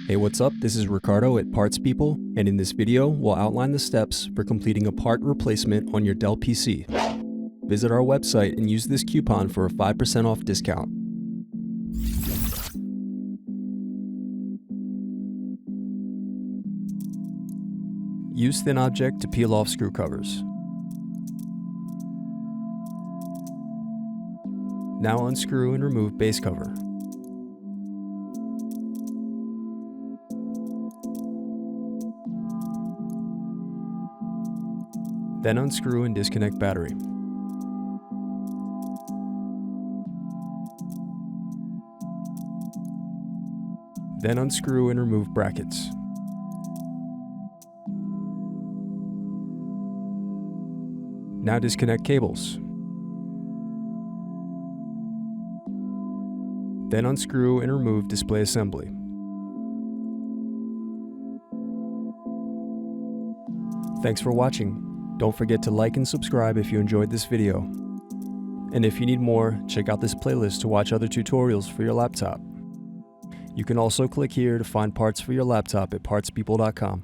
Hey, what's up? This is Ricardo at Parts People, and in this video, we'll outline the steps for completing a part replacement on your Dell PC. Visit our website and use this coupon for a 5% off discount. Use thin object to peel off screw covers. Now unscrew and remove base cover. Then unscrew and disconnect battery. Then unscrew and remove brackets. Now disconnect cables. Then unscrew and remove display assembly. Thanks for watching. Don't forget to like and subscribe if you enjoyed this video. And if you need more, check out this playlist to watch other tutorials for your laptop. You can also click here to find parts for your laptop at partspeople.com.